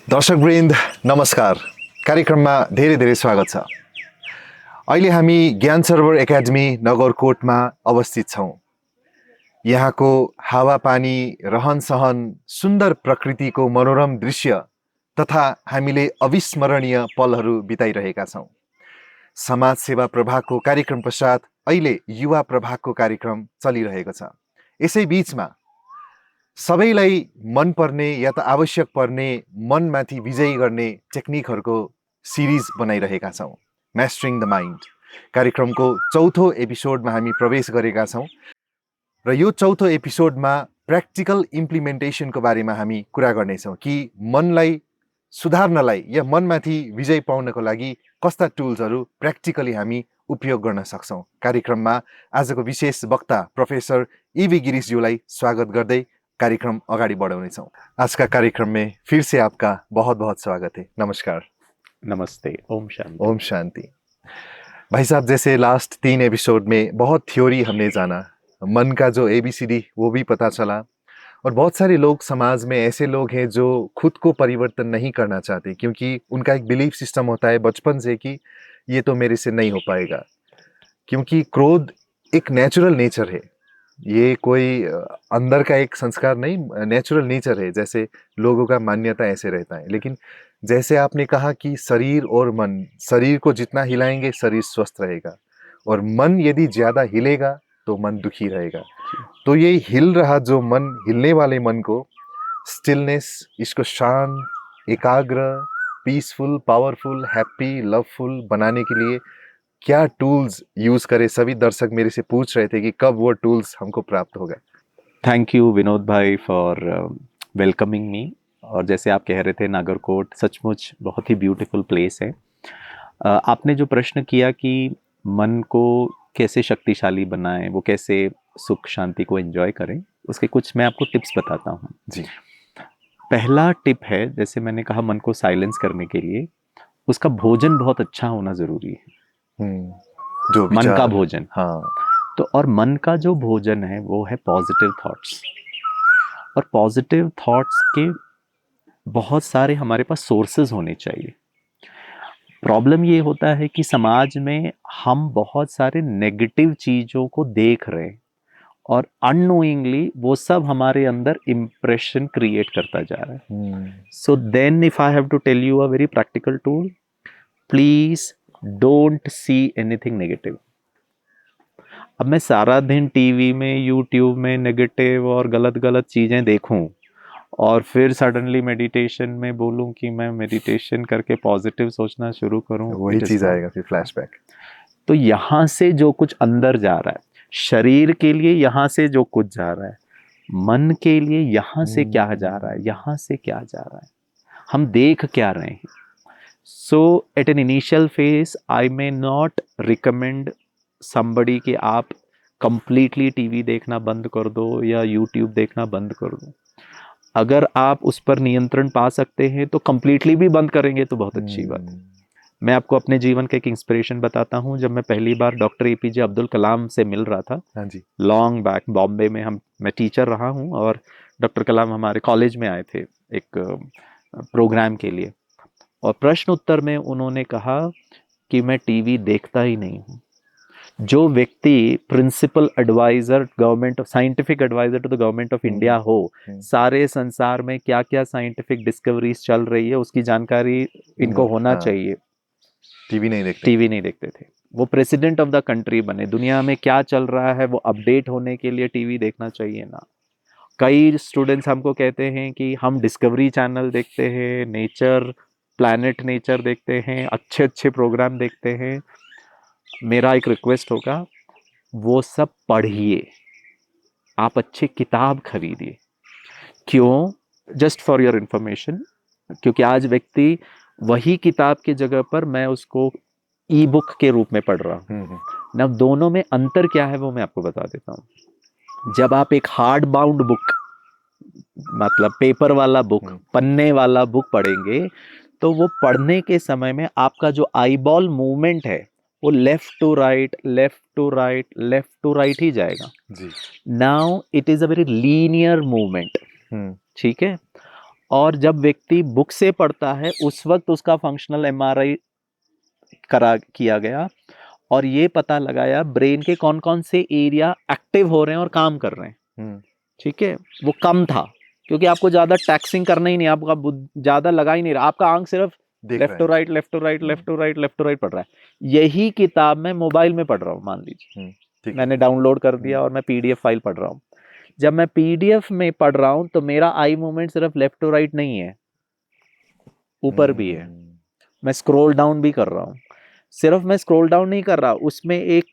दर्शकवृन्द नमस्कार। कार्यक्रममा धेरै धेरै स्वागत छ। अहिले हामी ज्ञान सरोवर एकाडेमी नगरकोटमा अवस्थित छौँ। यहाँको हावापानी, रहनसहन, सुन्दर प्रकृतिको मनोरम दृश्य तथा हामीले अविस्मरणीय पलहरू बिताइरहेका छौँ। समाज सेवा प्रभागको कार्यक्रम पश्चात अहिले युवा प्रभागको कार्यक्रम चलिरहेको छ। यसै बीचमा सबैलाई मनपर्ने या त आवश्यक पर्ने मनमाथि विजय गर्ने टेक्निकहरूको सिरिज बनाइरहेका छौँ। मास्टरिङ द माइन्ड कार्यक्रमको चौथो एपिसोडमा हामी प्रवेश गरेका छौँ र यो चौथो एपिसोडमा प्र्याक्टिकल इम्प्लिमेन्टेसनको बारेमा हामी कुरा गर्नेछौँ कि मनलाई सुधार्नलाई या मनमाथि विजय पाउनको लागि कस्ता टुल्सहरू प्र्याक्टिकली हामी उपयोग गर्न सक्छौँ। कार्यक्रममा आजको विशेष वक्ता प्रोफेसर ईवी गिरीशज्यूलाई स्वागत गर्दै कार्यक्रम आगे बढ़ाने छौं। आज का कार्यक्रम में फिर से आपका बहुत बहुत स्वागत है। नमस्कार। नमस्ते। ओम शांति। ओम शांति। भाई साहब, जैसे लास्ट 3 एपिसोड में बहुत थ्योरी हमने जाना, मन का जो ABCD वो भी पता चला, और बहुत सारे लोग समाज में ऐसे लोग हैं जो खुद को परिवर्तन नहीं करना चाहते क्योंकि उनका एक बिलीफ सिस्टम होता है बचपन से कि ये तो मेरे से नहीं हो पाएगा, क्योंकि क्रोध एक नेचुरल नेचर है। ये कोई अंदर का एक संस्कार नहीं, नेचुरल नेचर है। जैसे लोगों का मान्यता ऐसे रहता है। लेकिन जैसे आपने कहा कि शरीर और मन, शरीर को जितना हिलाएंगे शरीर स्वस्थ रहेगा, और मन यदि ज़्यादा हिलेगा तो मन दुखी रहेगा। तो ये हिल रहा जो मन, हिलने वाले मन को स्टिलनेस, इसको शांत, एकाग्र, पीसफुल, पावरफुल, हैप्पी, लवफुल बनाने के लिए क्या टूल्स यूज करें? सभी दर्शक मेरे से पूछ रहे थे कि कब वो टूल्स हमको प्राप्त होगा। थैंक यू विनोद भाई फॉर वेलकमिंग मी। और जैसे आप कह रहे थे, नागरकोट सचमुच बहुत ही ब्यूटीफुल प्लेस है। आपने जो प्रश्न किया कि मन को कैसे शक्तिशाली बनाएं, वो कैसे सुख शांति को एंजॉय करें, उसके कुछ मैं आपको टिप्स बताता हूँ जी। पहला टिप है, जैसे मैंने कहा, मन को साइलेंस करने के लिए उसका भोजन बहुत अच्छा होना जरूरी है। जो मन का भोजन। हाँ। तो और मन का जो भोजन है वो है पॉजिटिव थॉट्स। और पॉजिटिव थॉट्स के बहुत सारे हमारे पास सोर्सेज होने चाहिए। प्रॉब्लम ये होता है कि समाज में हम बहुत सारे नेगेटिव चीज़ों को देख रहे हैं और अननोइंगली वो सब हमारे अंदर इम्प्रेशन क्रिएट करता जा रहा है। So then if I have to tell you a very practical tool, please don't see anything negative. अब मैं सारा दिन टीवी में, यूट्यूब में नेगेटिव और गलत गलत चीज़ें देखूं और फिर सडनली मेडिटेशन में बोलूं कि मैं मेडिटेशन करके पॉजिटिव सोचना शुरू करूं, वही चीज़ आएगा फिर फ्लैशबैक। तो यहाँ से जो कुछ अंदर जा रहा है, शरीर के लिए यहाँ से जो कुछ जा रहा है, मन के लिए यहाँ से क्या जा रहा है, यहाँ से क्या जा रहा है, हम देख क्या रहे हैं। So at an initial phase I may not recommend somebody कि आप completely टीवी देखना बंद कर दो या यूट्यूब देखना बंद कर दो। अगर आप उस पर नियंत्रण पा सकते हैं तो completely भी बंद करेंगे तो बहुत अच्छी बात है। मैं आपको अपने जीवन का एक इंस्पिरेशन बताता हूँ। जब मैं पहली बार डॉक्टर APJ अब्दुल कलाम से मिल रहा था, हाँ जी, लॉन्ग बैक बॉम्बे में, मैं टीचर रहा हूँ और डॉक्टर कलाम हमारे कॉलेज में आए थे एक प्रोग्राम के लिए, और प्रश्न उत्तर में उन्होंने कहा कि मैं टीवी देखता ही नहीं हूँ। जो व्यक्ति principal adviser government of, scientific adviser to the government of India हो, सारे संसार में क्या क्या साइंटिफिक डिस्कवरीज चल रही है उसकी जानकारी इनको होना चाहिए, टीवी नहीं देखते थे। वो प्रेसिडेंट ऑफ द कंट्री बने, दुनिया में क्या चल रहा है वो अपडेट होने के लिए टीवी देखना चाहिए ना। कई स्टूडेंट्स हमको कहते हैं कि हम डिस्कवरी चैनल देखते हैं, नेचर, प्लैनेट नेचर देखते हैं, अच्छे अच्छे प्रोग्राम देखते हैं। मेरा एक रिक्वेस्ट होगा, वो सब पढ़िए, आप अच्छी किताब खरीदिए। क्यों? जस्ट फॉर योर इंफॉर्मेशन, क्योंकि आज व्यक्ति वही किताब की जगह पर मैं उसको ई बुक के रूप में पढ़ रहा हूँ ना। दोनों में अंतर क्या है वो मैं आपको बता देता हूँ। जब आप एक हार्ड बाउंड बुक, मतलब पेपर वाला बुक, पन्ने वाला बुक पढ़ेंगे तो वो पढ़ने के समय में आपका जो आईबॉल मूवमेंट है वो left to right, left to right, left to right ही जाएगा। Now it is a very linear movement, ठीक है। और जब व्यक्ति बुक से पढ़ता है उस वक्त उसका फंक्शनल एमआरआई किया गया और ये पता लगाया ब्रेन के कौन कौन से एरिया एक्टिव हो रहे हैं और काम कर रहे हैं। ठीक है, वो कम था क्योंकि आपको ज्यादा टैक्सिंग करना ही नहीं, आपका ज्यादा लगा ही नहीं रहा, आपका आंख सिर्फ left to right left to right left to right left to right पढ़ रहा है। यही किताब मैं मोबाइल में पढ़ रहा हूँ, मान लीजिए मैंने डाउनलोड कर दिया और मैं पीडीएफ फाइल पढ़ रहा हूँ। जब मैं पीडीएफ में पढ़ रहा हूँ तो मेरा आई मूवमेंट सिर्फ लेफ्ट टू राइट नहीं है, ऊपर भी है, मैं स्क्रॉल डाउन भी कर रहा हूँ। सिर्फ मैं स्क्रॉल डाउन नहीं कर रहा, उसमें एक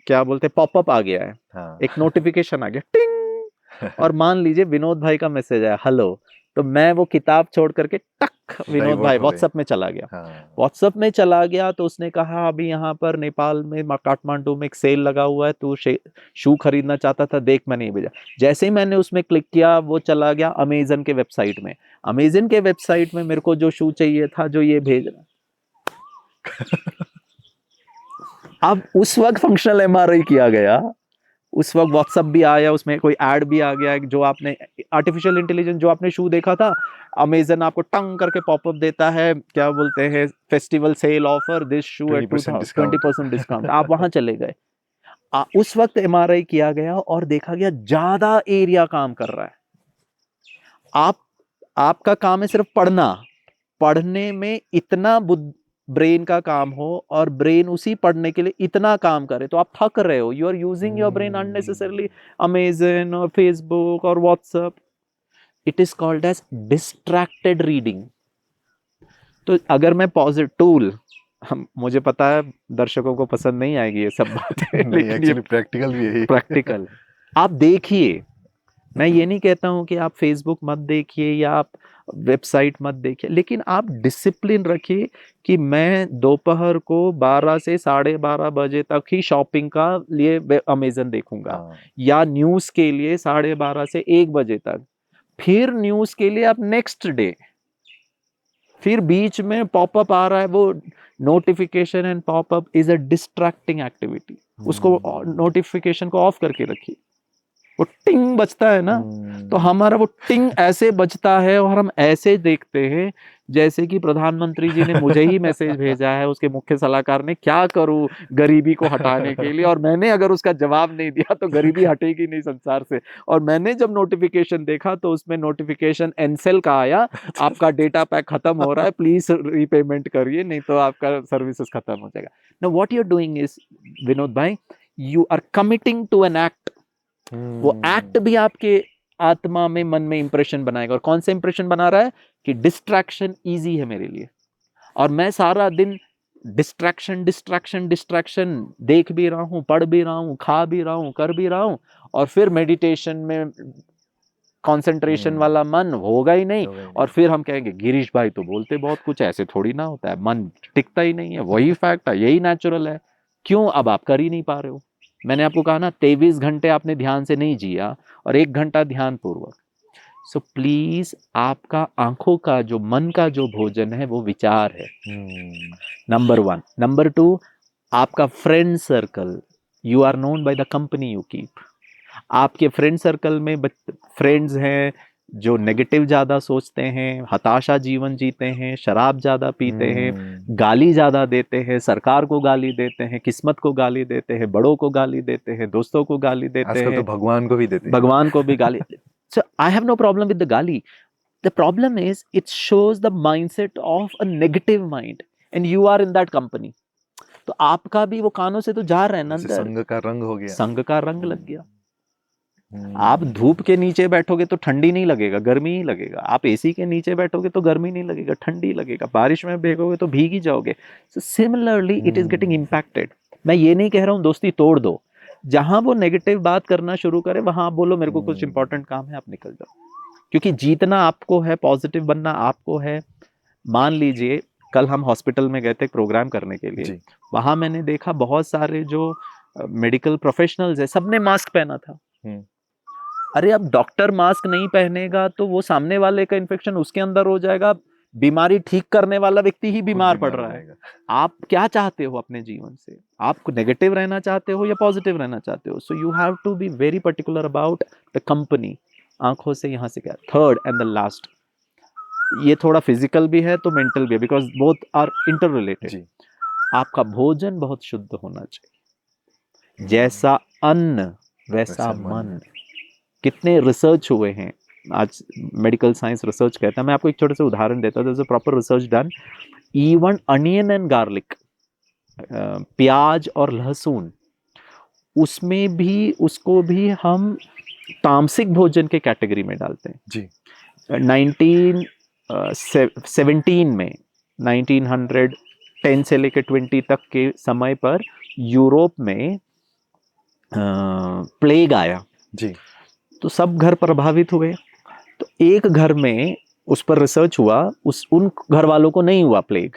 क्या बोलते हैं पॉपअप आ गया है, हाँ। एक नोटिफिकेशन आ गया टिंग, और मान लीजिए विनोद भाई का मैसेज आया हेलो, तो मैं वो किताब छोड़ करके टक विनोद भाई व्हाट्सएप में चला गया। व्हाट्सएप में चला गया तो उसने कहा अभी यहाँ पर नेपाल में काठमांडू में एक सेल लगा हुआ है, तू शू खरीदना चाहता था देख, मैंने ये भेजा। जैसे ही मैंने उसमें क्लिक किया वो चला गया अमेजन के वेबसाइट में। अमेजन के वेबसाइट में मेरे को जो शू चाहिए था जो ये भेज रहा अब उस वक्त फंक्शनल एमआरआई किया गया, उस वक्त व्हाट्सएप भी आया, उसमें कोई ऐड भी आ गया, जो आपने आर्टिफिशियल इंटेलिजेंस जो आपने शू देखा था, अमेजन आपको टंग करके पॉपअप देता है, क्या बोलते हैं festival sale offer this shoe at 20% discount, आप वहां चले गए। उस वक्त एमआरआई किया गया और देखा गया ज्यादा एरिया काम कर रहा है। आपका काम है सिर्फ पढ़ना, पढ़ने में इतना ब्रेन का काम हो और ब्रेन उसी पढ़ने के लिए इतना काम करे तो आप थक रहे हो, you are using your brain unnecessarily, Amazon और फेसबुक और WhatsApp, it is called as distracted reading. तो अगर मैं पॉजिटिव टूल, मुझे पता है दर्शकों को पसंद नहीं आएगी ये सब बातें लेकिन प्रैक्टिकल भी है, प्रैक्टिकल आप देखिए। मैं ये नहीं कहता हूं कि आप फेसबुक मत देखिए या आप वेबसाइट मत देखिए, लेकिन आप डिसिप्लिन रखिए कि मैं दोपहर को 12 से 12:30 बजे तक ही शॉपिंग का लिए अमेजन देखूंगा, या न्यूज के लिए 12:30 से 1 बजे तक, फिर न्यूज के लिए आप नेक्स्ट डे, फिर बीच में पॉपअप आ रहा है, वो notification and popup is a distracting activity, उसको नोटिफिकेशन को ऑफ करके रखिए। वो टिंग बजता है ना, तो हमारा वो टिंग ऐसे बजता है और हम ऐसे देखते हैं जैसे कि प्रधानमंत्री जी ने मुझे ही मैसेज भेजा है, उसके मुख्य सलाहकार ने, क्या करूं गरीबी को हटाने के लिए, और मैंने अगर उसका जवाब नहीं दिया तो गरीबी हटेगी नहीं संसार से। और मैंने जब नोटिफिकेशन देखा तो उसमें नोटिफिकेशन एनसेल का आया, आपका डेटा पैक खत्म हो रहा है, प्लीज रीपेमेंट करिए नहीं तो आपका सर्विसेज खत्म हो जाएगा। Now what you are doing is Vinod भाई, you are committing to an act. वो एक्ट भी आपके आत्मा में मन में इंप्रेशन बनाएगा, और कौन सा इंप्रेशन बना रहा है कि डिस्ट्रैक्शन इजी है मेरे लिए, और मैं सारा दिन डिस्ट्रैक्शन डिस्ट्रैक्शन डिस्ट्रैक्शन देख भी रहा हूं, पढ़ भी रहा हूं, खा भी रहा हूं, कर भी रहा हूं, और फिर मेडिटेशन में कंसंट्रेशन वाला मन होगा ही नहीं, और फिर हम कहेंगे गिरीश भाई तो बोलते बहुत कुछ, ऐसे थोड़ी ना होता है, मन टिकता ही नहीं है, वही फैक्ट है, यही नेचुरल है। क्यों? अब आप कर ही नहीं पा रहे हो। मैंने आपको कहा ना 23 घंटे आपने ध्यान से नहीं जिया और 1 घंटा ध्यान पूर्वक। सो प्लीज आपका आंखों का जो मन का जो भोजन है वो विचार है, नंबर 1। नंबर 2, आपका friend circle, you are known by the company you keep. आपके फ्रेंड सर्कल में फ्रेंड्स हैं जो नेगेटिव ज्यादा सोचते हैं, हताशा जीवन जीते हैं, शराब ज्यादा पीते हैं, गाली ज्यादा देते हैं, सरकार को गाली देते हैं, किस्मत को गाली देते हैं, बड़ों को गाली देते हैं, दोस्तों को गाली देते हैं, तो भगवान को भी देते हैं, भगवान को भी गाली। So I have no problem with the gali. The problem is it shows the mindset of a negative mind and you are in that company. तो आपका भी वो कानों से तो जा रहा है ना अंदर, संग का रंग हो गया, संग का रंग लग गया। आप धूप के नीचे बैठोगे तो ठंडी नहीं लगेगा, गर्मी ही लगेगा। आप एसी के नीचे बैठोगे तो गर्मी नहीं लगेगा, ठंडी लगेगा। बारिश में भीगोगे तो भीग ही जाओगे। So similarly it is getting impacted. मैं ये नहीं कह रहा हूँ दोस्ती तोड़ दो, जहां वो नेगेटिव बात करना शुरू करे वहां आप बोलो मेरे को कुछ इंपॉर्टेंट काम है, आप निकल जाओ, क्योंकि जीतना आपको है, पॉजिटिव बनना आपको है। मान लीजिए कल हम हॉस्पिटल में गए थे प्रोग्राम करने के लिए, वहां मैंने देखा बहुत सारे जो मेडिकल प्रोफेशनल्स है सबने मास्क पहना था। अरे अब डॉक्टर मास्क नहीं पहनेगा तो वो सामने वाले का इन्फेक्शन उसके अंदर हो जाएगा, बीमारी ठीक करने वाला व्यक्ति ही बीमार पड़ रहा है। आप क्या चाहते हो अपने जीवन से? आप नेगेटिव रहना चाहते हो या पॉजिटिव रहना चाहते हो? So you have to be very particular about the company. आंखों से यहाँ से क्या। थर्ड एंड द लास्ट, ये थोड़ा फिजिकल भी है तो मेंटल भी है, because both are inter related. जी। आपका भोजन बहुत शुद्ध होना चाहिए, जैसा अन्न वैसा वैसा मन। मन। कितने रिसर्च हुए हैं, आज मेडिकल साइंस रिसर्च कहता है। मैं आपको एक छोटे से उदाहरण देता हूँ, proper research done. Even onion and garlic, प्याज और लहसुन, उसमें भी, उसको भी हम तामसिक भोजन के कैटेगरी में डालते हैं। जी। 1917 में, 1910 से लेकर 20 तक के समय पर यूरोप में प्लेग आया, जी। तो सब घर प्रभावित हुए। तो एक घर में उस पर रिसर्च हुआ, उन घर वालों को नहीं हुआ प्लेग।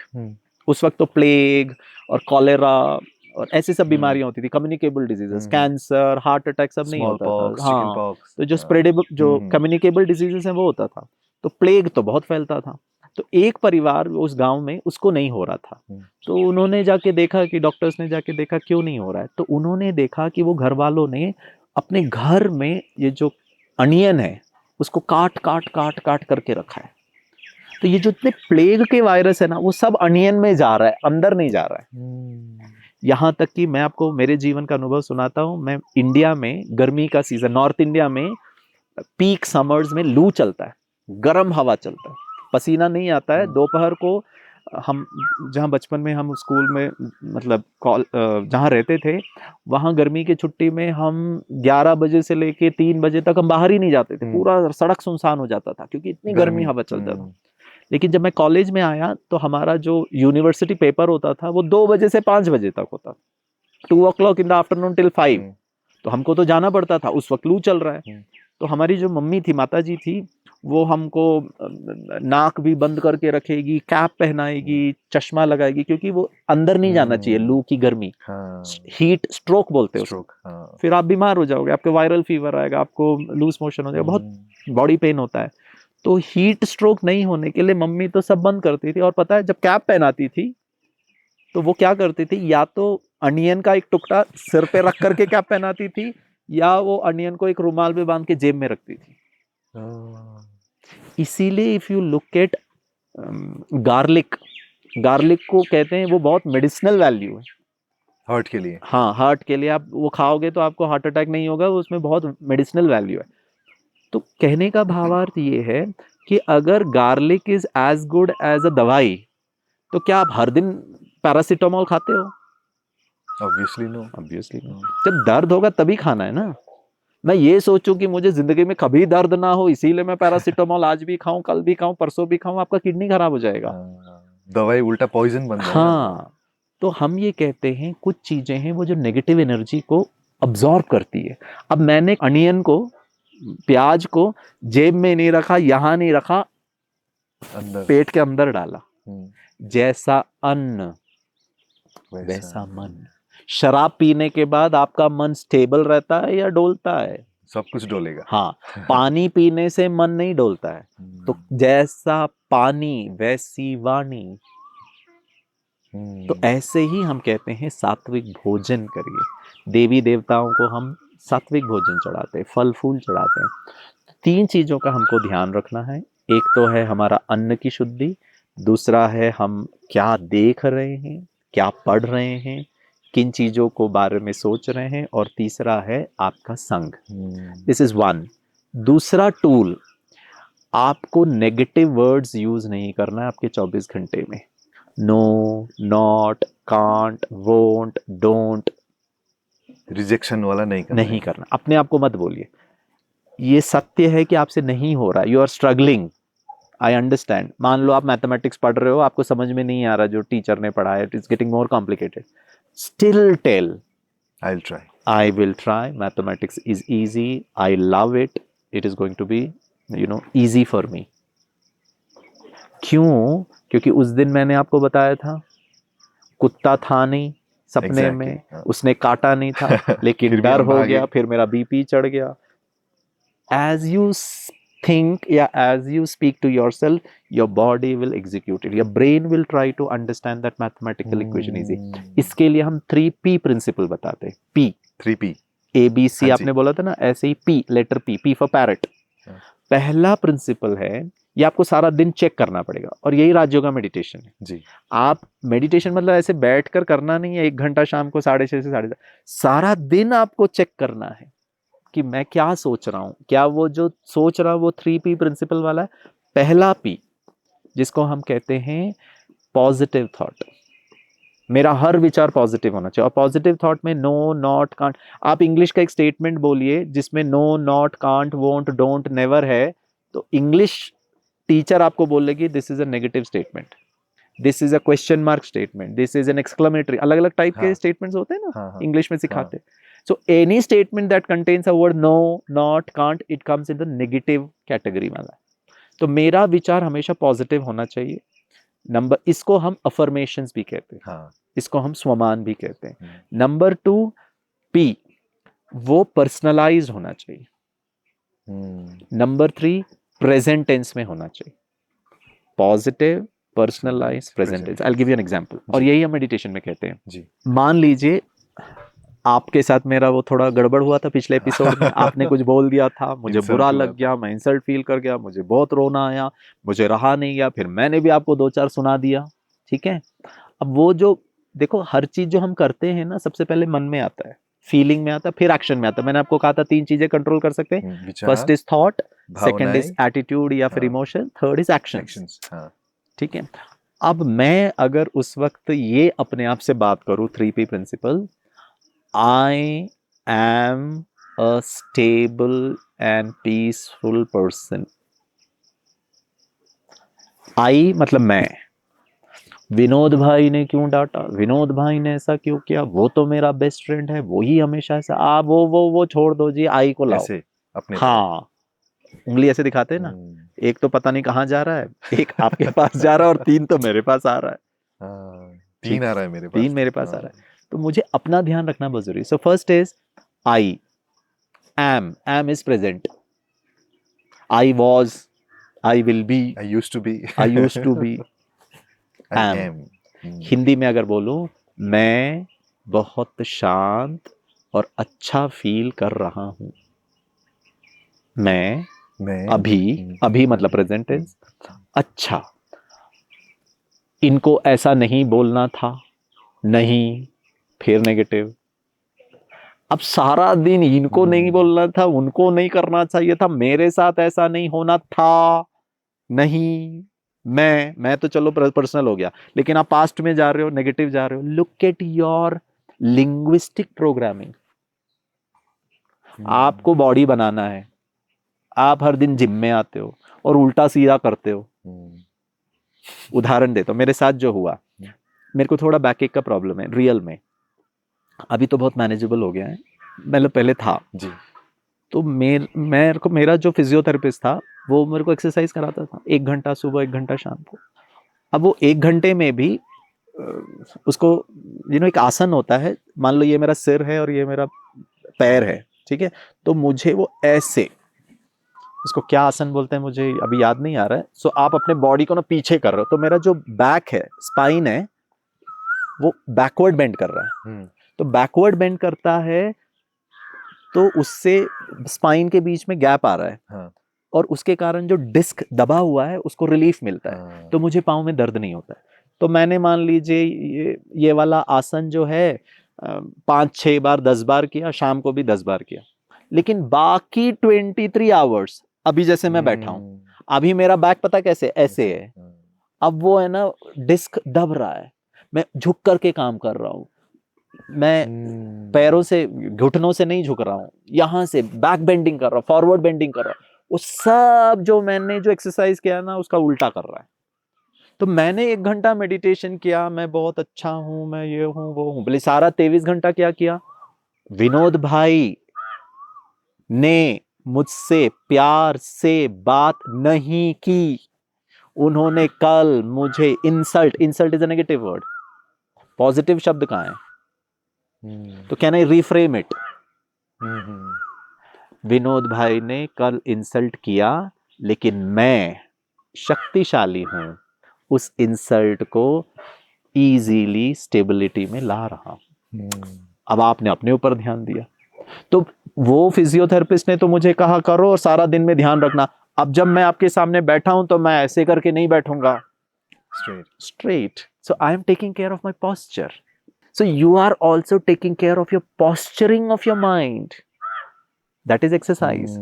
उस वक्त तो प्लेग और कॉलेरा और ऐसी सब बीमारियां होती थी, communicable diseases, cancer, heart attack सब नहीं होता था। हाँ, तो जो स्प्रेडेबल, जो कम्युनिकेबल डिजीजेस हैं वो होता था। तो प्लेग तो बहुत फैलता था। तो एक परिवार उस गांव में, उसको नहीं हो रहा था। तो उन्होंने जाके देखा कि डॉक्टर्स ने जाके देखा क्यों नहीं हो रहा है। तो उन्होंने देखा कि वो घर वालों ने अपने घर में ये जो अनियन है उसको काट काट काट काट करके रखा है। तो ये जो इतने प्लेग के वायरस है ना, वो सब अनियन में जा रहा है, अंदर नहीं जा रहा है। यहाँ तक कि मैं आपको मेरे जीवन का अनुभव सुनाता हूँ। मैं इंडिया में गर्मी का सीजन, नॉर्थ इंडिया में पीक समर्स में लू चलता है, गर्म हवा चलता है, पसीना नहीं आता है। दोपहर को हम जहाँ बचपन में हम स्कूल में, मतलब जहाँ रहते थे, वहाँ गर्मी की छुट्टी में हम 11 बजे से लेके 3 बजे तक हम बाहर ही नहीं जाते थे। पूरा सड़क सुनसान हो जाता था क्योंकि इतनी गर्मी हवा चलता था। लेकिन जब मैं कॉलेज में आया तो हमारा जो यूनिवर्सिटी पेपर होता था वो 2 बजे से 5 बजे तक होता था, 2 o'clock in the afternoon till 5। तो हमको तो जाना पड़ता था, उस वक्त लू चल रहा है। तो हमारी जो मम्मी थी, माता जी थी, वो हमको नाक भी बंद करके रखेगी, कैप पहनाएगी, चश्मा लगाएगी, क्योंकि वो अंदर नहीं जाना चाहिए लू की गर्मी। हीट स्ट्रोक बोलते हैं उसको। फिर आप बीमार हो जाओगे, आपके वायरल फीवर आएगा, आपको लूज मोशन हो जाएगा, बहुत बॉडी पेन होता है। तो हीट स्ट्रोक नहीं होने के लिए मम्मी तो सब बंद करती थी। और पता है, जब कैप पहनाती थी तो वो क्या करती थी, या तो अनियन का एक टुकड़ा सिर पे रख करके कैप पहनाती थी, या वो अनियन को एक रुमाल में बांध के जेब में रखती थी। इसीलिए if you look at garlic, garlic को कहते हैं, वो बहुत मेडिसिनल वैल्यू है हार्ट के लिए। हाँ, हार्ट के लिए। आप वो खाओगे तो आपको हार्ट अटैक नहीं होगा, उसमें बहुत मेडिसिनल वैल्यू है। तो कहने का भावार्थ ये है कि अगर garlic is as good as a दवाई, तो क्या आप हर दिन पैरासिटामोल खाते हो? Obviously no. Obviously no. जब दर्द होगा तभी खाना है ना। मैं ये सोचूं कि मुझे जिंदगी में कभी दर्द ना हो, इसीलिए मैं पैरासिटामोल आज भी खाऊं, कल भी खाऊं, परसों भी खाऊं, आपका किडनी खराब हो जाएगा। दवाई उल्टा पॉइजन बन जाएगा। हाँ, तो हम ये कहते हैं कुछ चीजें हैं वो जो नेगेटिव एनर्जी को अब्सॉर्ब करती है। अब मैंने अनियन को, प्याज को जेब में नहीं रखा, यहां नहीं रखा, अंदर, पेट के अंदर डाला। जैसा अन्न वैसा मन। शराब पीने के बाद आपका मन स्टेबल रहता है या डोलता है? सब कुछ डोलेगा। हाँ, पानी पीने से मन नहीं डोलता है। तो जैसा पानी वैसी वाणी। तो ऐसे ही हम कहते हैं सात्विक भोजन करिए। देवी देवताओं को हम सात्विक भोजन चढ़ाते हैं, फल फूल चढ़ाते हैं। 3 चीजों का हमको ध्यान रखना है। एक तो है हमारा अन्न की शुद्धि, दूसरा है हम क्या देख रहे हैं, क्या पढ़ रहे हैं, किन चीजों को बारे में सोच रहे हैं, और तीसरा है आपका संग। This is 1। दूसरा टूल, आपको नेगेटिव वर्ड्स यूज नहीं करना है आपके 24 घंटे में। No, not, can't, won't, don't, rejection वाला नहीं करना। अपने आप को मत बोलिए। ये सत्य है कि आपसे नहीं हो रहा, you are struggling, I understand. मान लो आप मैथमेटिक्स पढ़ रहे हो, आपको समझ में नहीं आ रहा जो टीचर ने पढ़ाया, it is getting more complicated, still tell I will try, mathematics is easy, I love it, it is going to be easy for me. क्यों? क्योंकि उस दिन मैंने आपको बताया था, कुत्ता था नहीं सपने में, उसने काटा नहीं था, लेकिन डर हो गया, फिर मेरा बीपी चढ़ गया। As you think, या as you speak to yourself, your body will execute it. Your brain will try to understand that mathematical equation easy. इसके लिए हम 3P principle बताते हैं। P, 3P, ABC आपने बोला था ना, ऐसे ही P, letter P, P for parrot। पहला प्रिंसिपल है ये आपको सारा दिन चेक करना पड़ेगा, और यही राजयोगा मेडिटेशन है जी। आप मेडिटेशन मतलब ऐसे बैठकर करना नहीं है 1 घंटा शाम को 6:30 से 7:30, सारा दिन आपको चेक करना है कि मैं क्या सोच रहा हूँ, क्या वो जो सोच रहा हूँ वो 3P प्रिंसिपल वाला है। पहला P जिसको हम कहते हैं पॉजिटिव थॉट, मेरा हर विचार पॉजिटिव होना चाहिए, और पॉजिटिव थॉट में नो, नॉट, कांट। आप इंग्लिश का एक स्टेटमेंट बोलिए जिसमें no, not, can't, won't, don't, never है, तो इंग्लिश टीचर आपको बोलेगी this is a negative statement, this is a question mark statement, this is an exclamatory. अलग अलग टाइप के हाँ। स्टेटमेंट्स होते हैं ना, हाँ, हाँ, इंग्लिश में सिखाते हैं। So any statement that contains a word no, not, can't, it comes in the negative category वाला। तो मेरा विचार हमेशा पॉजिटिव होना चाहिए। नंबर, इसको हम अफर्मेशंस भी कहते हैं, हाँ। इसको हम स्वमान भी कहते हैं। नंबर 2 P, वो पर्सनलाइज्ड होना चाहिए। नंबर 3 प्रेजेंट टेंस में होना चाहिए, positive, personalise, present tense. I will give you an example, और यही हम मेडिटेशन में कहते हैं जी। मान लीजिए आपके साथ मेरा वो थोड़ा गड़बड़ हुआ था पिछले एपिसोड में, आपने कुछ बोल दिया था, मुझे Insult बुरा हुआ लग था। गया, मैं इंसल्ट फील कर गया, मुझे बहुत रोना आया, मुझे रहा नहीं गया, फिर मैंने भी आपको 2-4 सुना दिया, ठीक है। अब वो जो देखो, हर चीज जो हम करते हैं ना, सबसे पहले मन में आता है, फीलिंग में आता है, फिर एक्शन में आता है। मैंने आपको कहा था 3 चीजें कंट्रोल कर सकते हैं, विचार, first is thought, second is भावनाएं, एटीट्यूड या फिर हाँ, emotion, third is action, actions. हाँ। ठीक है। अब मैं अगर उस वक्त ये अपने आप से बात करूं 3P principle, I am a stable and peaceful person. I मतलब मैं, विनोद भाई ने क्यों डांटा, विनोद भाई ने ऐसा क्यों किया, वो तो मेरा बेस्ट फ्रेंड है, वो ही हमेशा ऐसा, आप वो छोड़ दो जी, आई को लाओ। ऐसे अपने हाँ, उंगली ऐसे दिखाते हैं ना, एक तो पता नहीं कहाँ जा रहा है, एक आपके पास जा रहा है, और 3 तो मेरे पास आ रहा है। हाँ, 3 ठीक, आ रहा है मेरे पास। 3 मेरे पास आ रहा है, तो मुझे अपना ध्यान रखना बहुत जरूरी है। So first is I am is present, I was, I will be, I used to be, I use to be, I am. Am. Hindi में अगर बोलूं, मैं बहुत शांत और अच्छा फील कर रहा हूं। मैं अभी मतलब प्रेजेंट टेंस, अच्छा, इनको ऐसा नहीं बोलना था, नहीं, फिर नेगेटिव। अब सारा दिन इनको नहीं बोलना था, उनको नहीं करना चाहिए था, मेरे साथ ऐसा नहीं होना था, नहीं, मैं तो चलो पर्सनल हो गया, लेकिन आप पास्ट में जा रहे हो, नेगेटिव जा रहे हो। Look at your linguistic programming. आपको बॉडी बनाना है, आप हर दिन जिम में आते हो और उल्टा सीधा करते हो। उदाहरण देता हूं, मेरे साथ जो हुआ, मेरे को थोड़ा बैक एक का प्रॉब्लम है रियल में, अभी तो बहुत मैनेजेबल हो गया है, मतलब पहले था जी। तो मेरे को मेरा जो फिजियोथेरेपिस्ट था वो मेरे को एक्सरसाइज कराता था, 1 घंटा सुबह 1 घंटा शाम को। अब वो 1 घंटे में भी उसको एक आसन होता है, मान लो ये मेरा सिर है और ये मेरा पैर है, ठीक है, तो मुझे वो ऐसे, उसको क्या आसन बोलते हैं मुझे अभी याद नहीं आ रहा है। सो आप अपने बॉडी को ना पीछे कर रहे हो, तो मेरा जो बैक है, स्पाइन है, वो बैकवर्ड बेंड कर रहा है। तो बैकवर्ड बेंड करता है तो उससे स्पाइन के बीच में गैप आ रहा है, हाँ। और उसके कारण जो डिस्क दबा हुआ है उसको रिलीफ मिलता है। हाँ। तो मुझे पाँव में दर्द नहीं होता है। तो मैंने मान लीजिए ये वाला आसन जो है 5-6 बार 10 बार किया, शाम को भी 10 बार किया, लेकिन बाकी 23 आवर्स अभी जैसे मैं बैठा हूं, अभी मेरा बैक पता कैसे ऐसे है, अब वो है ना डिस्क दब रहा है, मैं झुक करके काम कर रहा हूं, मैं पैरों से, घुटनों से नहीं झुक रहा हूं, यहां से बैक बेंडिंग कर रहा हूं, फॉरवर्ड बेंडिंग कर रहा हूं, वो सब जो मैंने जो एक्सरसाइज किया ना उसका उल्टा कर रहा है। तो मैंने 1 घंटा मेडिटेशन किया, मैं बहुत अच्छा हूं, मैं ये हूं वो हूं, बोले सारा 23 घंटा क्या किया। विनोद भाई ने मुझसे प्यार से बात नहीं की, उन्होंने कल मुझे insult is a negative word, positive शब्द कहां है, तो can I reframe it, Vinod भाई ने कल इंसल्ट किया, लेकिन मैं शक्तिशाली हूं, उस इंसल्ट को इजीली स्टेबिलिटी में ला रहा हूं। अब आपने अपने ऊपर ध्यान दिया, तो वो फिजियोथेरेपिस्ट ने तो मुझे कहा करो और सारा दिन में ध्यान रखना, अब जब मैं आपके सामने बैठा हूं तो मैं ऐसे करके नहीं बैठूंगा, straight. So I am taking care of my posture. So you are also taking care of your posturing of your mind. That is exercise.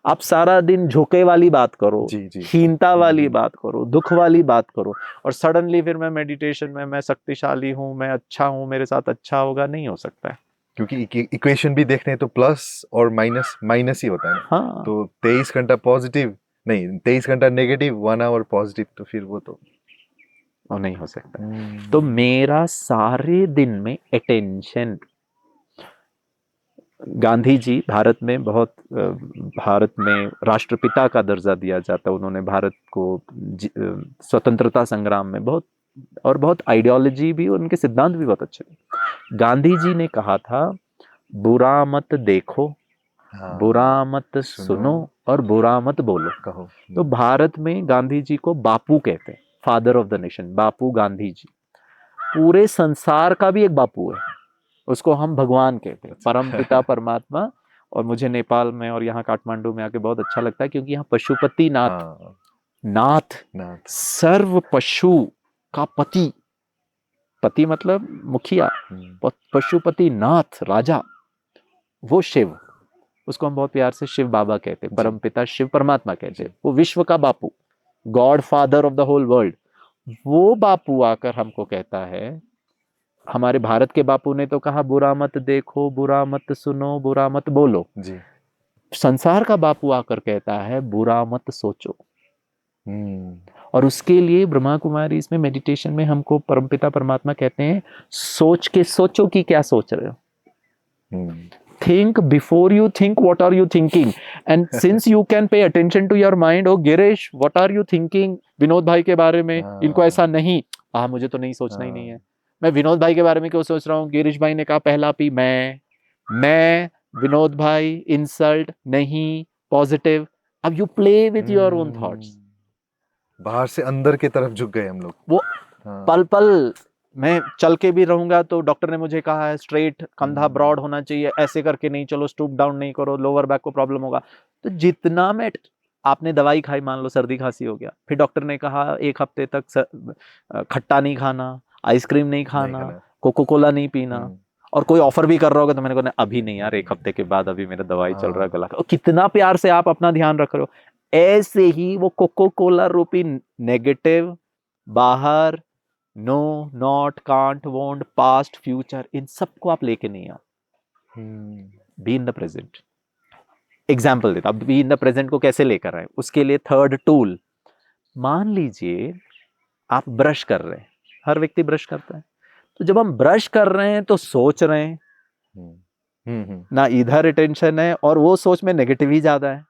आप सारा दिन झुके वाली बात करो, जी जी हीनता वाली बात करो, दुख वाली बात करो, और सडनली फिर मैं मेडिटेशन में मैं शक्तिशाली हूं, मैं अच्छा हूं, मेरे साथ अच्छा होगा, नहीं हो सकता है। क्योंकि इक्वेशन भी देखते हैं तो प्लस और माइनस माइनस ही होता है ना। हाँ, तो 23 घंटा पॉजिटिव नहीं, 23 घंटा नेगेटिव, 1 आवर पॉजिटिव, तो फिर वो तो वो नहीं हो सकता। तो मेरा सारे दिन में अटेंशन, गांधी जी भारत में बहुत भारत में राष्ट्रपिता का दर्जा दिया जाता है। उन्होंने भारत को स्वतंत्रता संग्राम में बहुत आइडियोलॉजी भी, उनके सिद्धांत भी बहुत अच्छे थे। गांधी जी ने कहा था, बुरा मत देखो, हाँ, बुरा मत सुनो और बुरा मत बोलो। कहो। तो भारत में गांधी जी को बापू कहते हैं, फादर ऑफ द नेशन, बापू गांधी जी। पूरे संसार का भी एक बापू है, उसको हम भगवान कहते हैं, परम पिता परमात्मा। और मुझे नेपाल में और यहाँ काठमांडू में आके बहुत अच्छा लगता है, क्योंकि यहाँ पशुपति नाथ, नाथ सर्व पशु का पति, पति मतलब मुखिया, पशुपति नाथ राजा, वो शिव, उसको हम बहुत प्यार से शिव बाबा कहते हैं, परम पिता शिव परमात्मा कहते हैं। वो विश्व का बापू, God father of the whole world. वो बापू आकर हमको कहता है, हमारे भारत के बापू ने तो कहा बुरा मत देखो, बुरा मत सुनो, बुरा मत बोलो जी। संसार का बापू आकर कहता है बुरा मत सोचो। और उसके लिए ब्रह्मा कुमारी इसमें मेडिटेशन में हमको परमपिता परमात्मा कहते हैं, सोच के सोचो कि क्या सोच रहे हो। Think before you think what are you thinking, and since you can pay attention to your mind, oh Girish what are you thinking Vinod भाई के बारे में, इनको ऐसा नहीं, मुझे तो नहीं सोचना ही नहीं है, मैं विनोद भाई के बारे में क्यों सोच रहा हूँ। गिरीश भाई ने कहा पहला पी मैं विनोद भाई, इंसल्ट नहीं, पॉजिटिव। अब you play with your own thoughts, बाहर से अंदर की तरफ झुक गए हम लोग। वो पल पल मैं चल के भी रहूंगा तो डॉक्टर ने मुझे कहा है स्ट्रेट कंधा ब्रॉड होना चाहिए, ऐसे करके नहीं चलो, स्टूप डाउन नहीं करो, लोअर बैक को प्रॉब्लम होगा। तो जितना मैं, आपने दवाई खाई, मान लो सर्दी खांसी हो गया, फिर डॉक्टर ने कहा 1 हफ्ते तक खट्टा नहीं खाना, आइसक्रीम नहीं खाना, कोको कोला नहीं पीना, और कोई ऑफर भी कर रहा होगा तो मैंने कहा अभी नहीं यार, 1 हफ्ते के बाद, अभी मेरा दवाई चल रहा है गला का। कितना प्यार से आप अपना ध्यान रख रहे हो। ऐसे ही वो कोको कोला रूपी नेगेटिव बाहर, no, not, can't, won't, past, future, इन सबको आप लेके नहीं आओ। Be in the present. Example देता, अब बी इन द प्रेजेंट को कैसे लेकर आए, उसके लिए थर्ड टूल, मान लीजिए आप ब्रश कर रहे हैं, हर व्यक्ति ब्रश करता है, तो जब हम ब्रश कर रहे हैं तो सोच रहे हैं ना, इधर अटेंशन है और वो सोच में नेगेटिव ही ज्यादा है।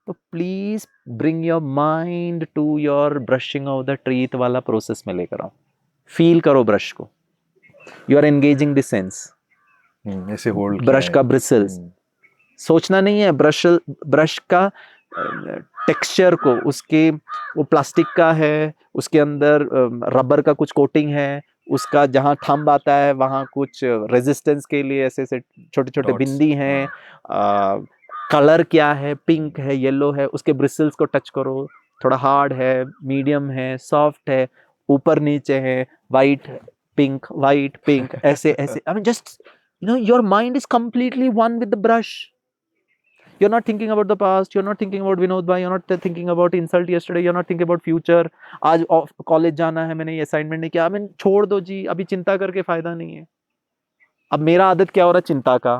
तो please bring your mind to your brushing of the teeth वाला प्रोसेस में लेकर आओ, फील करो ब्रश को, you are engaging the sense. ऐसे होल्ड ब्रश का ब्रिसल्स, सोचना नहीं है, ब्रश का टेक्सचर को, उसके वो प्लास्टिक का है, उसके अंदर रबर का कुछ कोटिंग है, उसका जहाँ थंब आता है वहाँ कुछ रेजिस्टेंस के लिए ऐसे ऐसे छोटे छोटे बिंदी हैं, कलर क्या है, पिंक है, येलो है, उसके ब्रिसल्स को टच करो, थोड़ा हार्ड है, मीडियम है, सॉफ्ट है, ऊपर नीचे है, वाइट पिंक, ऐसे ऐसे। I mean, just, your mind is completely one with the brush. You're not thinking about the past, you're not thinking about Vinod bhai, you're not thinking about insult yesterday, you're not thinking about future. आज college जाना है, मैंने ये assignment नहीं किया, I mean, छोड़ दो जी, अभी चिंता करके फायदा नहीं है। अब मेरा आदत क्या हो रहा है, चिंता का,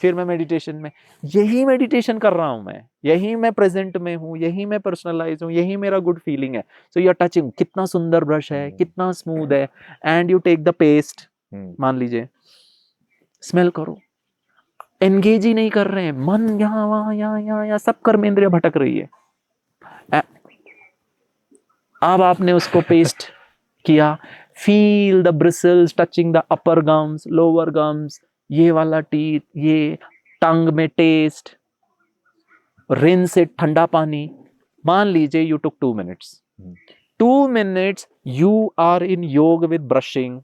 फिर मैं मेडिटेशन में, यही मेडिटेशन कर रहा हूं मैं, यही मैं प्रेजेंट में हूं, यही मैं पर्सनलाइज हूं, यही मेरा गुड फीलिंग है। सो यू आर टचिंग, कितना सुंदर ब्रश है, कितना स्मूथ है, and you take the paste, मान लीजिए, स्मेल करो, एंगेज ही नहीं कर रहे हैं, मन यहाँ वहां यहाँ सब कर्मेंद्रिय भटक रही है। अब आपने उसको पेस्ट किया, feel the bristles touching the upper gums, lower gums, ये वाला टीथ, ये टंग में टेस्ट, रिन से ठंडा पानी। मान लीजिए you took 2 minutes, 2 minutes you are in yoga with brushing.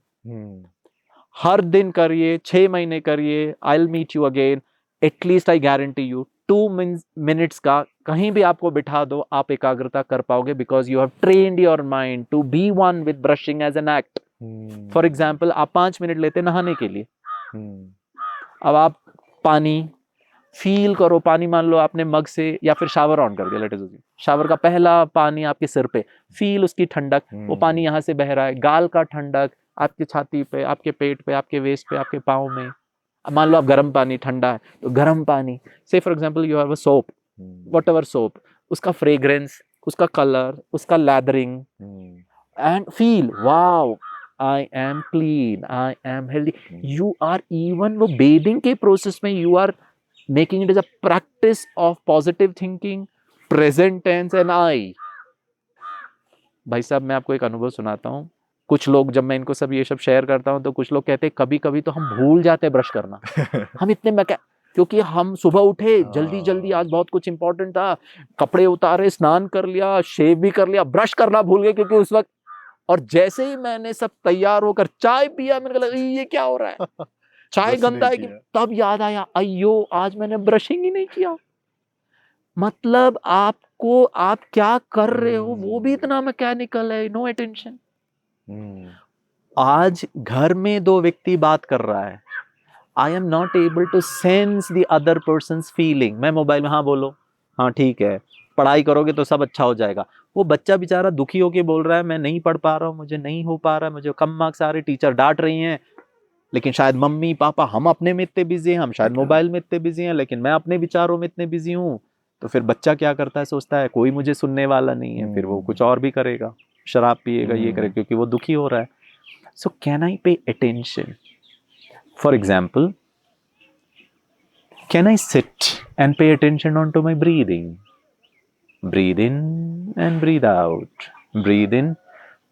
हर दिन करिए, 6 महीने करिए, I will meet you again, at least I guarantee you 2 minutes का कहीं भी आपको बिठा दो, आप एकाग्रता कर पाओगे, because you have trained your mind to be one with brushing as an act. For example, आप 5 मिनट लेते नहाने के लिए, अब आप पानी फील करो, पानी मान लो आपने मग से या फिर शावर ऑन कर दिया, लेट अस अज्यूम शावर का पहला पानी आपके सिर पे, फील उसकी ठंडक, वो पानी यहाँ से बह रहा है, गाल का ठंडक आपकी छाती पे, आपके पेट पे, आपके वेस्ट पे, आपके पाँव में। मान लो आप गर्म पानी, ठंडा है तो गर्म पानी, से for example you have a soap, whatever soap, उसका फ्रेग्रेंस, उसका कलर, उसका lathering, and feel wow I am clean, I am healthy. You are even वो बेदिंग के प्रोसेस में you are making it as a practice of positive thinking, present tense and I। भाई साहब, मैं आपको एक अनुभव सुनाता हूँ। कुछ लोग, जब मैं इनको सब ये सब शेयर करता हूँ तो कुछ लोग कहते हैं कभी कभी तो हम भूल जाते हैं ब्रश करना। हम इतने में क्योंकि हम सुबह उठे जल्दी जल्दी, आज बहुत कुछ इंपॉर्टेंट था, कपड़े उतारे, स्नान कर लिया, शेव भी कर लिया, ब्रश करना भूल गए क्योंकि उस वक्त। और जैसे ही मैंने सब तैयार होकर चाय पिया, मैंने कहा ये क्या हो रहा है, चाय गंदा है कि, तब याद आया अयो आज मैंने ब्रशिंग ही नहीं किया। मतलब आपको, आप क्या कर रहे हो वो भी इतना मैकेनिकल है, नो अटेंशन। आज घर में 2 व्यक्ति बात कर रहा है, I am not able to sense the other person's feeling. मैं मोबाइल में हाँ बोलो, हाँ ठीक है, पढ़ाई करोगे तो सब अच्छा हो जाएगा। वो बच्चा बेचारा दुखी होके बोल रहा है मैं नहीं पढ़ पा रहा हूँ, मुझे नहीं हो पा रहा है, मुझे कम मार्क्स आ रहे, टीचर डांट रही हैं। लेकिन शायद मम्मी पापा हम अपने में इतने बिजी हैं, हम शायद मोबाइल में इतने बिजी हैं, लेकिन मैं अपने विचारों में इतने बिजी हूँ। तो फिर बच्चा क्या करता है, सोचता है कोई मुझे सुनने वाला नहीं है, फिर वो कुछ और भी करेगा, शराब पिएगा, ये करेगा, क्योंकि वो दुखी हो रहा है। सो can I pay attention? For example, can I sit and pay attention on to my breathing? Breathe in and breathe out. Breathe in.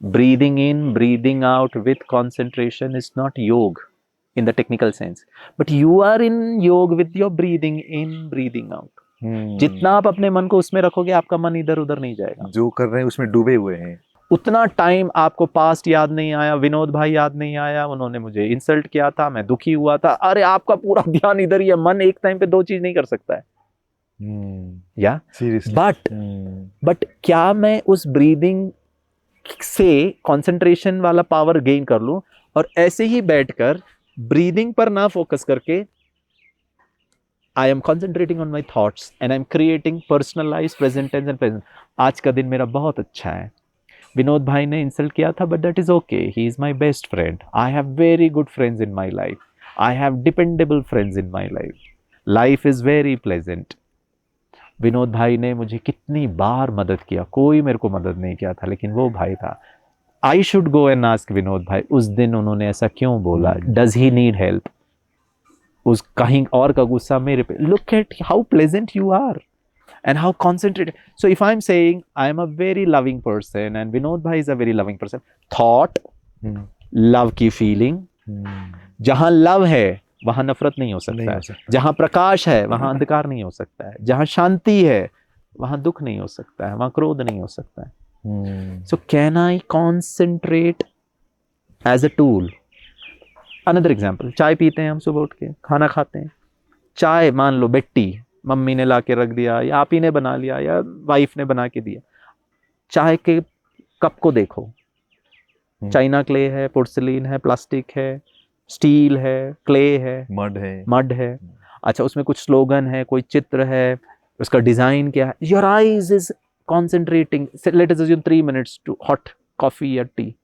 Breathing in, breathing out with concentration is not yoga in the technical sense. But you are in yoga with your breathing in, breathing out. जितना आप अपने मन को उसमें रखोगे, आपका मन इधर उधर नहीं जाएगा। जो कर रहे हैं उसमें डूबे हुए हैं। उतना टाइम आपको पास्ट याद नहीं आया, विनोद भाई याद नहीं आया, उन्होंने मुझे इंसल्ट किया था, मैं दुखी हुआ था, अरे आपका पूरा ध्यान इधर ही है। मन एक टाइम पे 2 चीज नहीं कर सकता है। या बट क्या मैं उस ब्रीदिंग से कंसंट्रेशन वाला पावर गेन कर लूं और ऐसे ही बैठकर ब्रीदिंग पर ना फोकस करके I am concentrating on my thoughts and I am creating personalised present tense and present. आज का दिन मेरा बहुत अच्छा है। विनोद भाई ने इंसल्ट किया था, but that is okay, he is my best friend. I have very good friends in my life, I have dependable friends in my life, life is very pleasant. Vinod भाई ने मुझे कितनी बार मदद किया, कोई मेरे को मदद नहीं किया था, लेकिन वो भाई था। I should go and ask Vinod भाई, उस दिन उन्होंने ऐसा क्यों बोला, डज ही नीड हेल्प? उस कहीं और का गुस्सा मेरे पे। Look at how pleasant you are and how concentrated. So if I'm saying I am a very loving person and Vinod bhai is a very loving person, thought, love की feeling, जहां love है वहां नफरत नहीं हो सकता है, जहां प्रकाश है वहां अंधकार नहीं हो सकता है, जहां शांति है वहां दुख नहीं हो सकता है, वहां क्रोध नहीं हो सकता है। So can I concentrate as a tool? Another example, चाय पीते हैं हम सुबह उठ के, खाना खाते हैं, चाय मान लो बेट्टी मम्मी ने ला के रख दिया या आप ही ने बना लिया या वाइफ ने बना के दिया। चाय के कप को देखो, चाइना क्ले है, पोर्सिलीन है, प्लास्टिक है, स्टील है, क्ले है, मड है। अच्छा, उसमें कुछ स्लोगन है, कोई चित्र है, उसका डिजाइन क्या है। Your eyes is concentrating, let us assume 3 minutes to hot coffee या टी,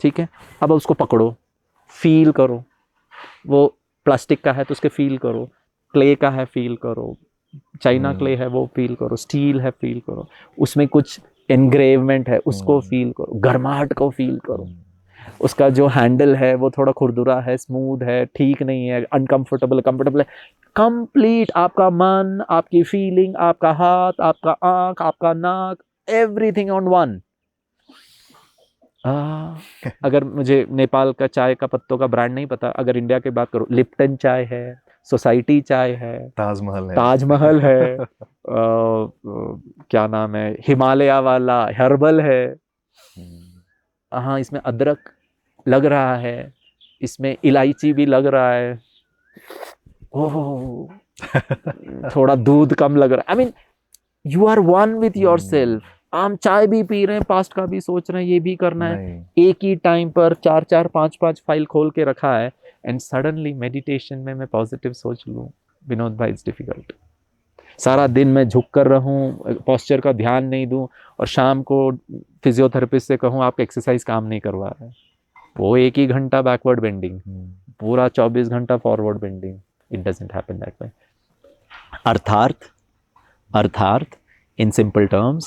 ठीक है। अब उसको पकड़ो, फील करो, वो प्लास्टिक का है तो उसके फील करो, क्ले का है फील करो, चाइना क्ले है वो फील करो, स्टील है फील करो, उसमें कुछ एनग्रेवमेंट है उसको फील करो, गर्माहट को फील करो, उसका जो हैंडल है वो थोड़ा खुरदुरा है, स्मूथ है, ठीक नहीं है, अनकंफर्टेबल, कंफर्टेबल है। कंप्लीट आपका मन, आपकी फीलिंग, आपका हाथ, आपका आंख, आपका नाक, एवरीथिंग ऑन वन। अगर मुझे नेपाल का चाय का पत्तों का ब्रांड नहीं पता, अगर इंडिया की बात करूं, लिप्टन चाय है, सोसाइटी चाय है, ताजमहल है क्या नाम है, हिमालय वाला हर्बल है। हाँ, इसमें अदरक लग रहा है, इसमें इलायची भी लग रहा है। ओह, थोड़ा दूध कम लग रहा है। I mean you are one with yourself. हम चाय भी पी रहे हैं, पास्ट का भी सोच रहे हैं, ये भी करना है, नहीं। एक ही टाइम पर 4-4 5-5 फाइल खोल के रखा है, एंड सडनली मेडिटेशन में मैं पॉजिटिव सोच लूं, विनोद भाई, इट्स डिफिकल्ट। सारा दिन मैं झुक कर रहूं, पोस्चर का ध्यान नहीं दूं, और शाम को फिजियोथेरेपिस्ट से कहूं आप एक्सरसाइज काम नहीं करवा रहे हैं, वो एक ही घंटा बैकवर्ड बेंडिंग, पूरा 24 घंटा forward bending, it doesn't happen that way. अर्थात in simple terms,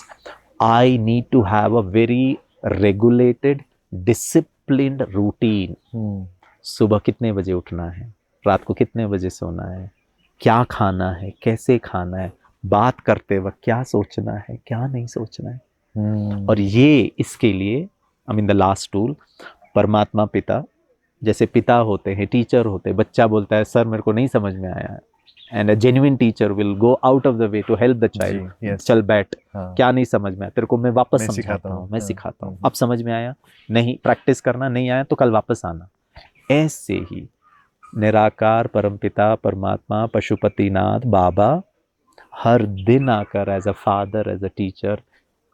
I need to have a very regulated, disciplined routine. सुबह कितने बजे उठना है, रात को कितने बजे सोना है, क्या खाना है, कैसे खाना है, बात करते वक्त क्या सोचना है, क्या नहीं सोचना है। और ये इसके लिए I mean the last tool, परमात्मा पिता, जैसे पिता होते हैं, टीचर होते हैं, बच्चा बोलता है सर मेरे को नहीं समझ में आया है, and a genuine teacher will go out of the way to help the child, चल बैठ, क्या नहीं समझ में आया तेरे को, मैं वापस समझाता हूँ, मैं सिखाता हूँ, अब समझ में आया, नहीं प्रैक्टिस करना, नहीं आया तो कल वापस आना। ऐसे ही निराकार परमपिता परमात्मा पशुपतिनाथ बाबा हर दिन आकर as a father, as a teacher,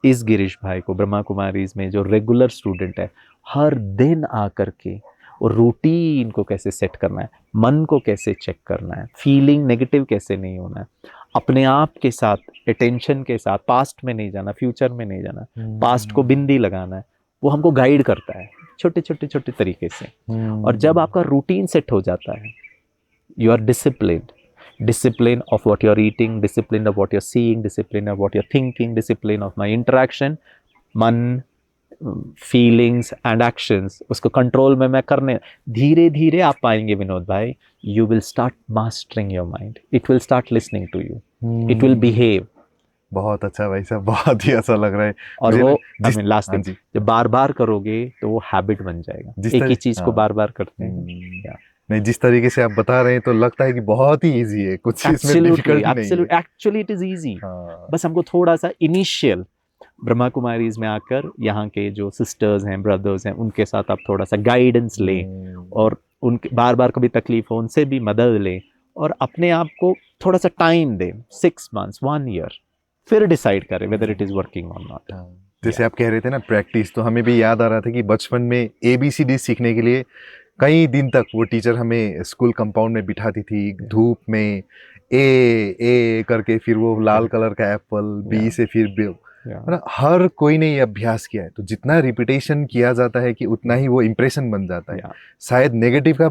इस गिरीश भाई को ब्रह्मा कुमारीज में जो रेगुलर स्टूडेंट है, हर दिन आकर के और रूटीन को कैसे सेट करना है, मन को कैसे चेक करना है, फीलिंग नेगेटिव कैसे नहीं होना है, अपने आप के साथ, अटेंशन के साथ, पास्ट में नहीं जाना, फ्यूचर में नहीं जाना, पास्ट को बिंदी लगाना है, वो हमको गाइड करता है छोटे छोटे छोटे तरीके से। और जब आपका रूटीन सेट हो जाता है, you are discipline of what you are eating, discipline of what you are seeing, discipline of what you are thinking, discipline of my interaction, मन, फीलिंग्स एंड एक्शंस, उसको कंट्रोल में मैं करने, धीरे धीरे आप पाएंगे विनोद भाई, you will start mastering your mind, it will start listening to you, it will behave. बहुत अच्छा भाई साहब, बहुत ही अच्छा लग रहा है। और वो आई मीन लास्ट थिंग, जब बार बार करोगे तो वो हैबिट बन जाएगा, एक ही चीज को बार बार करते हैं। नहीं, जिस तरीके से आप बता रहे हैं तो लगता है कि बहुत ही इजी है, कुछ इसमें डिफिकल्टी नहीं है। एक्चुअली इट इज इजी, बस हमको थोड़ा सा इनिशियल ब्रह्मा कुमारीज में आकर यहाँ के जो सिस्टर्स हैं, ब्रदर्स हैं, उनके साथ आप थोड़ा सा गाइडेंस लें, और उनके बार बार कभी तकलीफ हो उनसे भी मदद लें, और अपने आप को थोड़ा सा टाइम दें, 6 months 1 year, फिर डिसाइड करें वेदर इट इज वर्किंग और नॉट। जैसे आप कह रहे थे ना प्रैक्टिस, तो हमें भी याद आ रहा था कि बचपन में ABCD सीखने के लिए कई दिन तक वो टीचर हमें स्कूल कंपाउंड में बिठाती थी, धूप में ए करके, फिर वो लाल कलर का एप्पल, B से फिर हर कोई ने ये अभ्यास किया है, तो जितना रिपीटेशन किया जाता है कि उतना ही वो इम्प्रेशन बन जाता है। शायद नेगेटिव का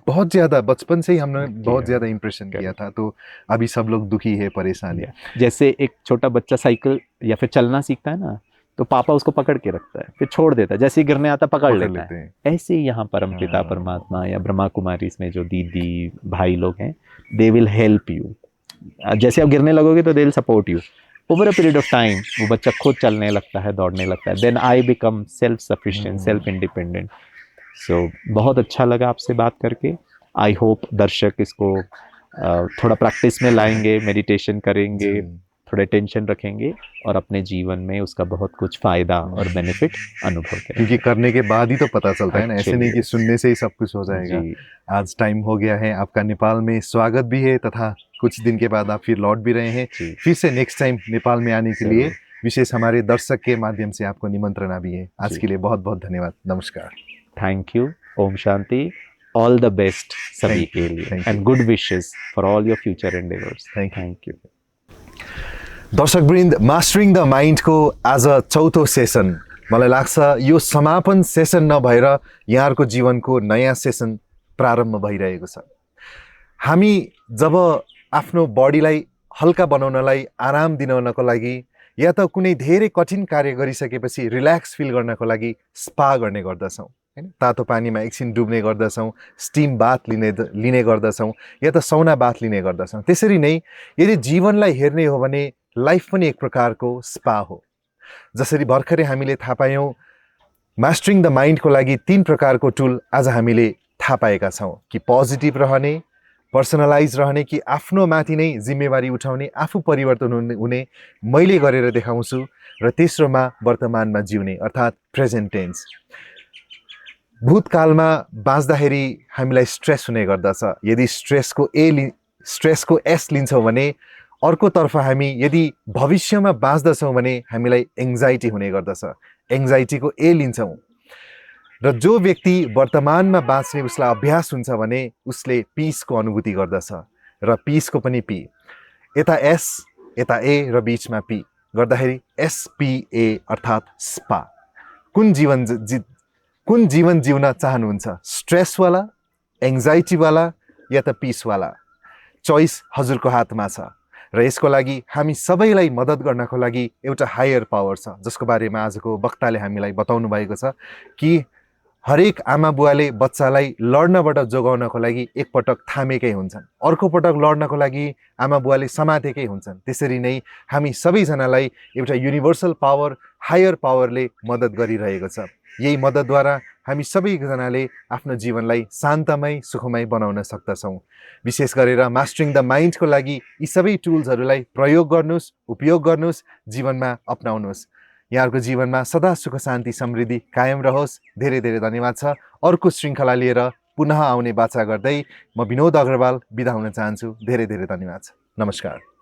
बहुत ज्यादा बचपन से ही हमने बहुत ज्यादा इम्प्रेशन किया था, तो अभी सब लोग दुखी है, परेशान है। जैसे एक छोटा बच्चा साइकिल या फिर चलना सीखता है ना, तो पापा उसको पकड़ के रखता है, फिर छोड़ देता है, जैसे ही गिरने आता पकड़ लेता है। ऐसे ही यहाँ परमपिता परमात्मा या ब्रह्मा कुमारी में जो दीदी भाई लोग हैं, दे विल हेल्प यू। जैसे आप गिरने लगोगे तो they will support you. Over a period of time वो बच्चा खुद चलने लगता है, दौड़ने लगता है, then I become self sufficient, self independent. So बहुत अच्छा लगा आपसे बात करके। आई होप दर्शक इसको थोड़ा प्रैक्टिस में लाएंगे, मेडिटेशन करेंगे, थोड़े टेंशन रखेंगे, और अपने जीवन में उसका बहुत कुछ फायदा और बेनिफिट अनुभव करेंगे। क्योंकि करने के बाद ही तो पता चलता है ना, ऐसे नहीं कि सुनने से ही सब कुछ हो जाएगा। आज टाइम हो गया है, आपका नेपाल में स्वागत भी है, तथा कुछ दिन के बाद आप फिर लौट भी रहे हैं। फिर से नेक्स्ट टाइम नेपाल में आने के लिए विशेष हमारे दर्शक के माध्यम से आपको निमंत्रणा भी है। आज के लिए बहुत बहुत धन्यवाद, नमस्कार। थैंक यू, ओम शांति, ऑल द बेस्ट सभी के लिए, and good wishes for all your future endeavours. Thank you. दर्शकवृन्द, मास्टरिङ द माइन्डको आज चौथो सेसन, मलाई लाग्छ यो समापन सेसन नभएर यहाँहरूको जीवनको नयाँ सेसन प्रारम्भ भइरहेको छ। हामी जब आफ्नो बडीलाई हल्का बनाउनलाई, आराम दिनको लागि, या त कुनै धेरै कठिन कार्य गरिसकेपछि रिल्याक्स फिल गर्नको लागि स्पा गर्ने गर्दछौँ, हैन? तातो पानीमा एकछिन डुब्ने गर्दछौँ, स्टिम बाथ लिने गर्दछौँ, या त सौना बाथ लिने गर्दछौँ। त्यसरी नै यदि जीवनलाई हेर्ने हो भने लाइफ पनि एक प्रकारको स्पा हो। जसरी भर्खरै हामीले थाहा पायौँ, मास्टरिङ द माइन्डको लागि 3 प्रकारको टुल आज हामीले थाहा पाएका छौँ, कि पोजिटिभ रहने, पर्सनलाइज रहने, कि आफ्नो माथि नै जिम्मेवारी उठाउने, आफू परिवर्तन हुने, मैले गरेर देखाउँछु, र तेस्रोमा वर्तमानमा जिउने, अर्थात् प्रेजेन्ट टेन्स। भूतकालमा बाँच्दाखेरि हामीलाई स्ट्रेस हुने गर्दछ। यदि स्ट्रेसको स्ट्रेसको एस लिन्छौँ भने अर्कोतर्फ हामी यदि भविष्यमा बाँच्दछौँ भने हामीलाई एङ्जाइटी हुने गर्दछ। एङ्जाइटीको ए लिन्छौँ र जो व्यक्ति वर्तमानमा बाँच्ने उसलाई अभ्यास हुन्छ भने उसले पिसको अनुभूति गर्दछ र पिसको पनि पी, यता एस यता ए र बिचमा पी गर्दाखेरि एसपिए अर्थात् स्पा। कुन जीवन जिउन चाहनुहुन्छ? स्ट्रेसवाला, एङ्जाइटीवाला या त पिसवाला? चोइस हजुरको हातमा छ र यसको लागि हामी सबैलाई मद्दत गर्नको लागि एउटा हायर पावर छ जसको बारेमा आजको वक्ताले हामीलाई बताउनु भएको छ कि हरेक आमा बुवाले बच्चालाई लड्नबाट जोगाउनको लागि एकपटक थामेकै हुन्छन्, अर्को पटक लड्नको लागि आमा बुवाले समातेकै हुन्छन्। त्यसरी नै हामी सबैजनालाई एउटा युनिभर्सल पावर, हायर पावरले मद्दत गरिरहेको छ। यही मद्दतद्वारा हामी सबैजनाले आफ्नो जीवनलाई शान्तमय, सुखमय बनाउन सक्दछौँ। विशेष गरेर मास्टरिङ द माइन्डको लागि यी सबै टुल्सहरूलाई प्रयोग गर्नुहोस्, उपयोग गर्नुहोस्, जीवनमा अपनाउनुहोस्। यहाँहरूको जीवनमा सदा सुख शान्ति समृद्धि कायम रहोस्। धेरै धेरै धन्यवाद छ। अर्को श्रृङ्खला लिएर पुनः आउने बाचा गर्दै म विनोद अग्रवाल बिदा हुन चाहन्छु। धेरै धेरै धन्यवाद छ। नमस्कार।